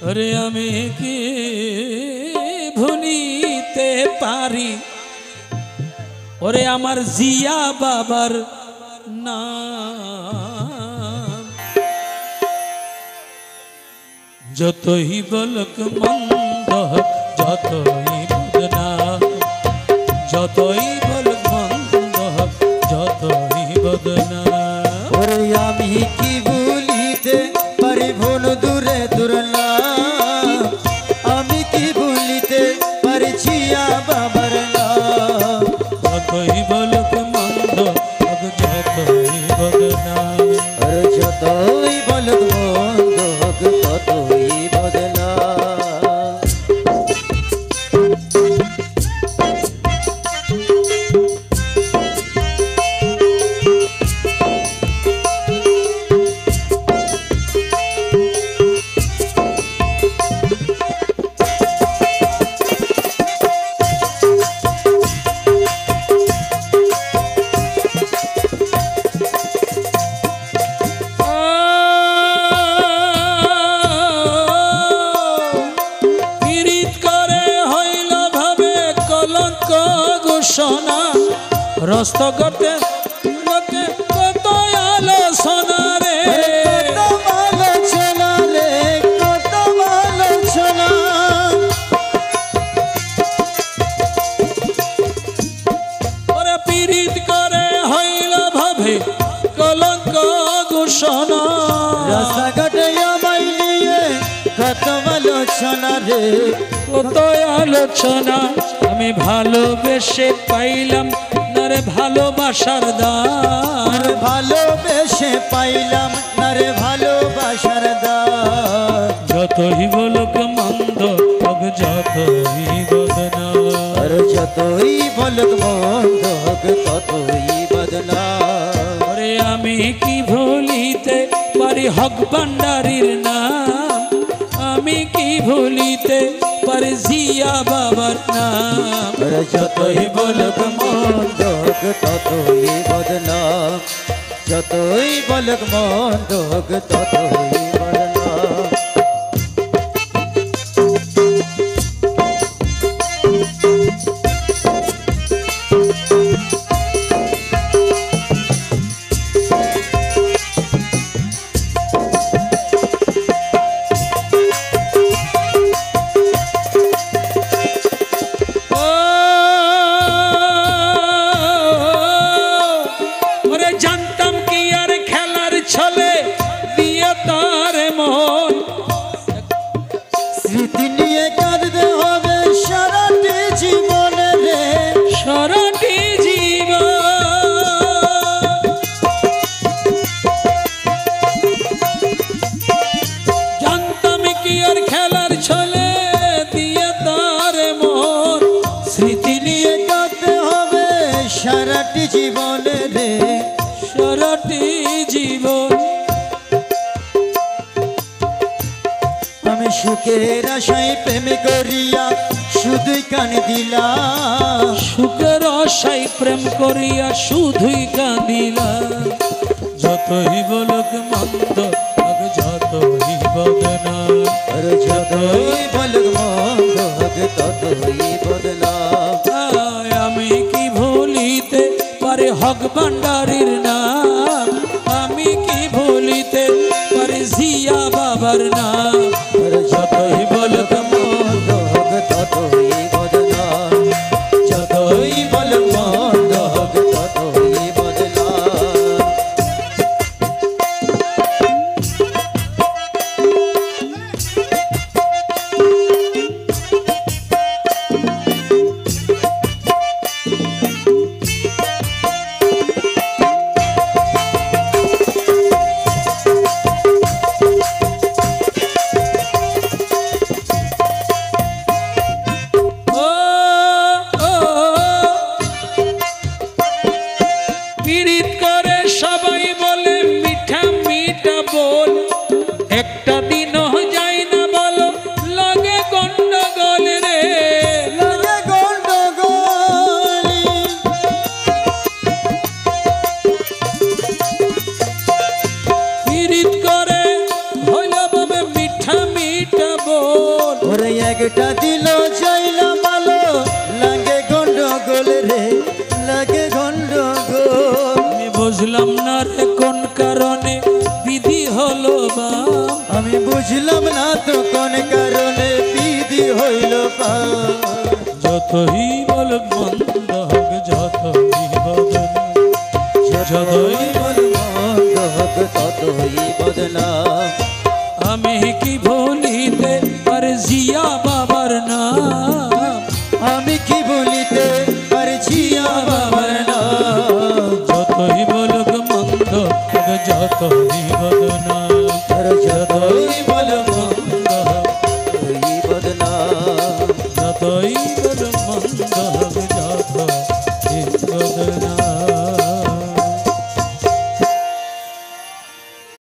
अरे आमी की भूलिते पारी ओरे आमार जिया बाबार नाम যতই বলক মন্দ যতই বদনাম যতই বলক মন্দ যতই বদনাম ওরে আমি কি ভুলিতে পারি ভুল দূরে দূরলা আমি কি ভুলিতে পারি জিয়া বাবার নাম যতই বলক মন্দ যতই বদনাম আরে যতই বলক মন্দ ততই বদনাম রস্ত গতে গতে কত আলোচনা রে কত আলোচনা রে কত আলোচনা ওরে পীড়িত করে হইল ভাবে কলঙ্ক ঘোষণা রাস্তাঘাটে আমায় নিয়ে কত আলোচনা রে কত আলোচনা আমি ভালোবেসে পাইলাম নারে ভালোবাসার দান ভালোবেসে পাইলাম নারে ভালোবাসার দান যতই বলক মন্দ যতই বদনাম আর যতই বলক মন্দ ততই বদনাম ওরে আমি কি ভুলিতে পারি হক ভান্ডারীর নাম আমি কি ভুলিতে পারি জিয়া বাবার নাম আর যতই বলক মন্দ ততই বদনাম যতই বলক মন্দ ততই বদনাম ছলে দিয়ে তার মন স্মৃতি নিয়ে কাঁদতে হবে সারাটি জীবনে রে সারাটি জীবন জানতাম কি আর খেলার ছলে দিয়ে তার মন স্মৃতি নিয়ে কাঁদতে হবে সারাটি জীবনে রে সারাটি জীবন আমি সুখের আশায় প্রেম করিয়া শুধুই কান দিলাম সুখের আশায় প্রেম করিয়া শুধুই কাঁদিলাম যতই বলক মন্দ যতই বদনাম আর যতই বলক মন্দ ততই বদনাম আমি কি ভুলিতে পারি হক ভান্ডারীর নাম আমি কি ভুলিতে পারি জিয়া বাবার নাম আর যতই বলক মন্দ ততই বদনাম যতই বলক মন্দ ততই বদনাম একটা দিল যাইল ভালো লাগে গন্ডগোল রে, লাগে গন্ডগোল। আমি বুঝলাম না রে কোন কারণে বিধি হলো বা, আমি বুঝলাম না তো কোন কারণে বিধি হইল পা। যতই বল মন্দ হোক, যতই বদন, যতই বল মন্দ হোক ততই বদনাম। আমি কি ভুলিতে পারে জিয়া বাবার নাম, আমি কি বলিতে আর জিয়া বাবার নাম। যতই বলুক মন্দ হোক, যতই বদনাম, যতই বল মন্দ হোক, ততই বদনাম। যতই বল মন্দ হোক।